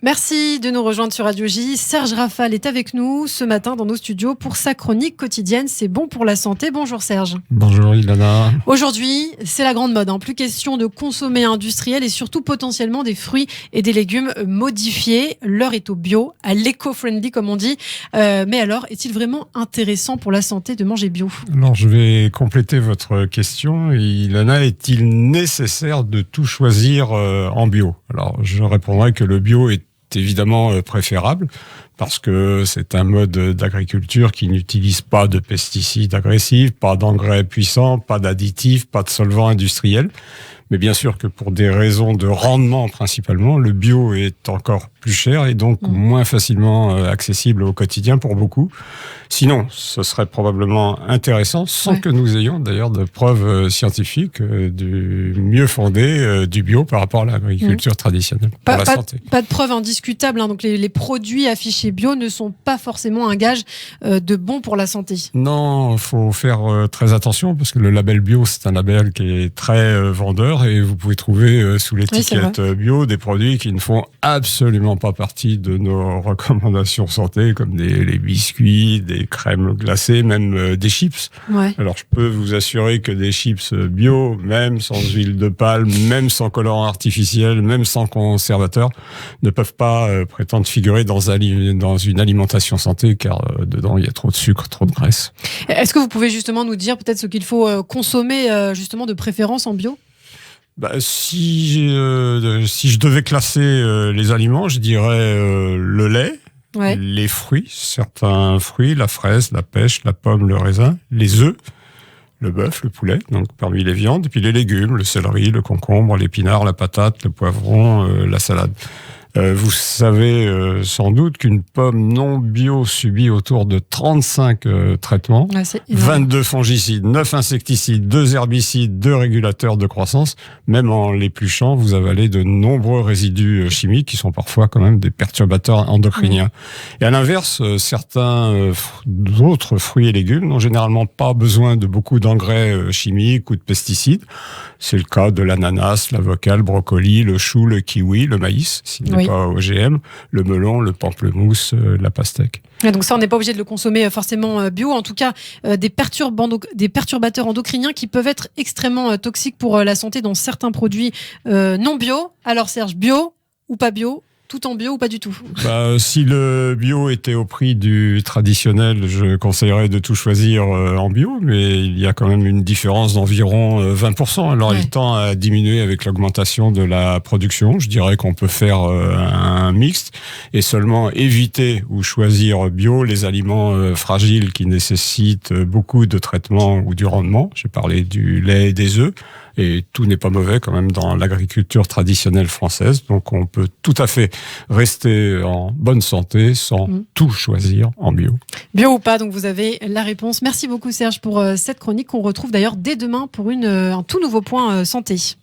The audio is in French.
Merci de nous rejoindre sur Radio J. Serge Rafal est avec nous ce matin dans nos studios pour sa chronique quotidienne. C'est bon pour la santé. Bonjour Serge. Bonjour Ilana. Aujourd'hui, c'est la grande mode. Plus question de consommer industriel et surtout potentiellement des fruits et des légumes modifiés. L'heure est au bio, à l'éco-friendly comme on dit. Mais alors, est-il vraiment intéressant pour la santé de manger bio ? Alors je vais compléter votre question. Ilana, est-il nécessaire de tout choisir en bio ? Alors je répondrai que le bio est évidemment préférable parce que c'est un mode d'agriculture qui n'utilise pas de pesticides agressifs, pas d'engrais puissants, pas d'additifs, pas de solvants industriels. Mais bien sûr que pour des raisons de rendement principalement, le bio est encore plus cher et donc moins facilement accessible au quotidien pour beaucoup. Sinon, ce serait probablement intéressant, sans que nous ayons d'ailleurs de preuves scientifiques du mieux fondé du bio par rapport à l'agriculture traditionnelle pour la santé. Pas de preuves indiscutables, donc les produits affichés bio ne sont pas forcément un gage de bon pour la santé. Non, il faut faire très attention parce que le label bio, c'est un label qui est très vendeur et vous pouvez trouver sous l'étiquette bio des produits qui ne font absolument pas partie de nos recommandations santé, comme les biscuits, des crèmes glacées, même des chips. Ouais. Alors je peux vous assurer que des chips bio, même sans huile de palme, même sans colorant artificiel, même sans conservateur, ne peuvent pas prétendre figurer dans une alimentation santé, car dedans il y a trop de sucre, trop de graisse. Est-ce que vous pouvez justement nous dire peut-être ce qu'il faut consommer justement de préférence en bio ? Si je devais classer les aliments, je dirais le lait, les fruits, certains fruits, la fraise, la pêche, la pomme, le raisin, les œufs, le bœuf, le poulet, donc parmi les viandes, et puis les légumes, le céleri, le concombre, l'épinard, la patate, le poivron, la salade. Vous savez sans doute qu'une pomme non bio subit autour de 35 traitements, 22 fongicides, 9 insecticides, 2 herbicides, 2 régulateurs de croissance. Même en l'épluchant, vous avalez de nombreux résidus chimiques qui sont parfois quand même des perturbateurs endocriniens. Et à l'inverse, certains autres fruits et légumes n'ont généralement pas besoin de beaucoup d'engrais chimiques ou de pesticides. C'est le cas de l'ananas, l'avocat, le brocoli, le chou, le kiwi, le maïs, s'il n'est pas OGM, le melon, le pamplemousse, la pastèque. Donc ça, on n'est pas obligé de le consommer forcément bio. En tout cas, des perturbateurs endocriniens qui peuvent être extrêmement toxiques pour la santé dans certains produits non bio. Alors Serge, bio ou pas bio ? Tout en bio ou pas du tout ? Si le bio était au prix du traditionnel, je conseillerais de tout choisir en bio, mais il y a quand même une différence d'environ 20%. Alors il tend à diminuer avec l'augmentation de la production. Je dirais qu'on peut faire un mixte et seulement éviter ou choisir bio les aliments fragiles qui nécessitent beaucoup de traitement ou du rendement. J'ai parlé du lait et des œufs. Et tout n'est pas mauvais quand même dans l'agriculture traditionnelle française. Donc on peut tout à fait rester en bonne santé sans tout choisir en bio. Bio ou pas, donc vous avez la réponse. Merci beaucoup Serge pour cette chronique qu'on retrouve d'ailleurs dès demain pour un tout nouveau point santé.